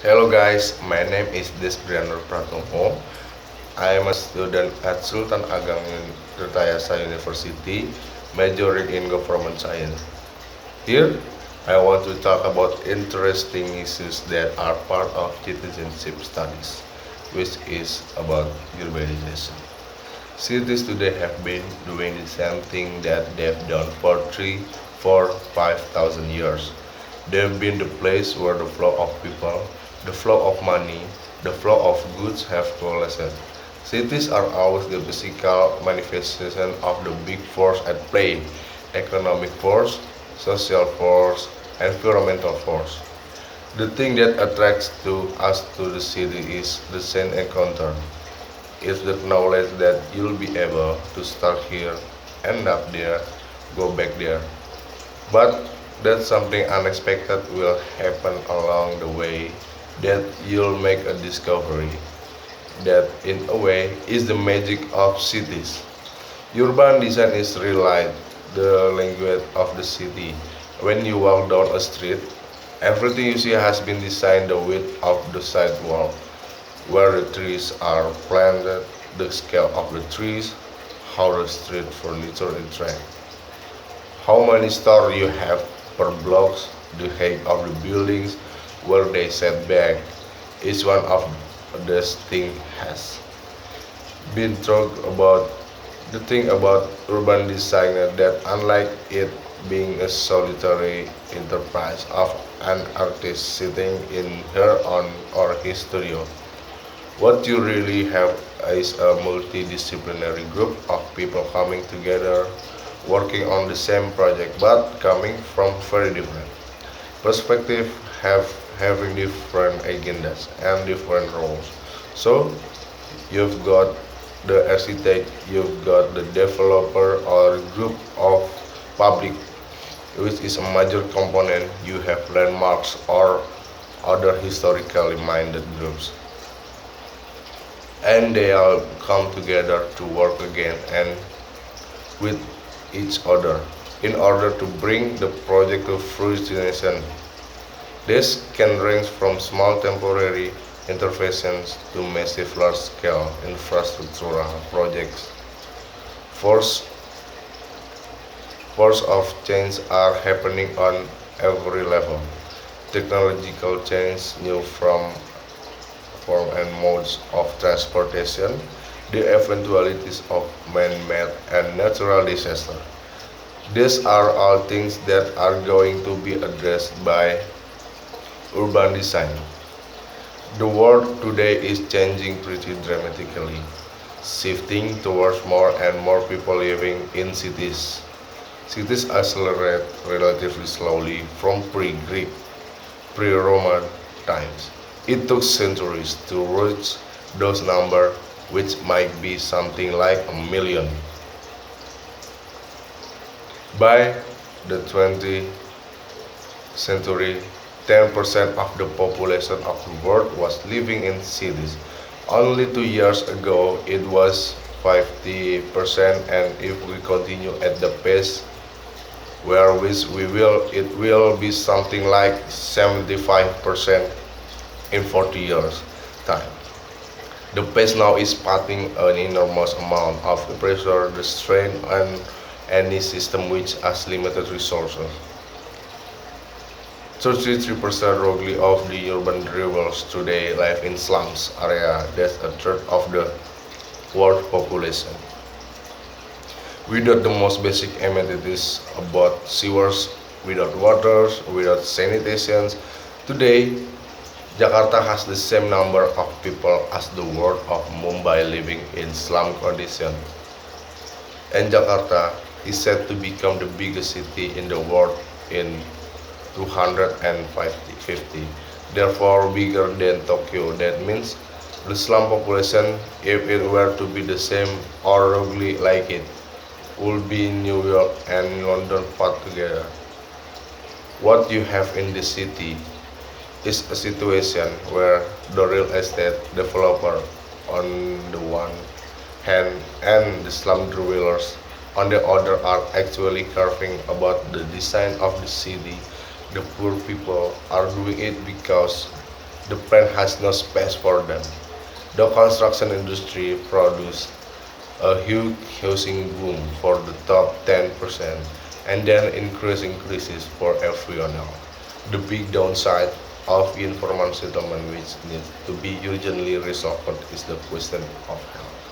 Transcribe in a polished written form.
Hello guys, my name is Desbrianer Pratomo. I am a student at Sultan Agam Tirtayasa University, majoring in government science. Here, I want to talk about interesting issues that are part of citizenship studies, which is about urbanization. Cities today have been doing the same thing that they've done for 5,000 years. They've been the place where the flow of people, the flow of money, the flow of goods have coalesced. Cities are always the physical manifestation of the big force at play: economic force, social force, environmental force. The thing that attracts to us to the city is the same encounter. It's the knowledge that you'll be able to start here, end up there, go back there. But that something unexpected will happen along the way, that you'll make a discovery. That, in a way, is the magic of cities. Urban design is real life, the language of the city. When you walk down a street, everything you see has been designed the width of the sidewalk, where the trees are planted, the scale of the trees, how the street furniture interacts, how many stores you have per blocks, the height of the buildings, where they set back. Each one of these things has been talked about. The thing about urban design that unlike it being a solitary enterprise of an artist sitting in her own or his studio, what you really have is a multidisciplinary group of people coming together, working on the same project but coming from very different perspectives, having different agendas and different roles. So you've got the architect, you've got the developer or group of public, which is a major component. You have landmarks or other historically minded groups, and they all come together to work again and with each other in order to bring the project to fruition. This can range from small temporary interventions to massive large-scale infrastructural projects. Force, force of change are happening on every level. Technological change, new form and modes of transportation, the eventualities of man-made and natural disaster. These are all things that are going to be addressed by urban design. The world today is changing pretty dramatically, shifting towards more and more people living in cities. Cities accelerate relatively slowly from pre-Greek, pre-Roman times. It took centuries to reach those numbers, which might be something like a million. By the 20th century, 10% of the population of the world was living in cities. Only 2 years ago, it was 50%, and if we continue at the pace where it will be something like 75% in 40 years time. The pace now is putting an enormous amount of pressure, the strain on any system which has limited resources. 33% roughly of the urban dwellers today live in slums area. That's a third of the world population. Without the most basic amenities about sewers, without waters, without sanitation, today Jakarta has the same number of people as the world of Mumbai living in slum condition. And Jakarta is said to become the biggest city in the world in 250. Therefore bigger than Tokyo. That means the slum population, if it were to be the same or roughly like it, would be New York and London put together. What you have in the city is a situation where the real estate developer on the one hand and the slum dwellers on the other are actually carving about the design of the city. The poor people are doing it because The plan has no space for them. The construction industry produced a huge housing boom for the top 10% and then increases for everyone else. The big downside of informal settlement which needs to be urgently resolved is the question of health.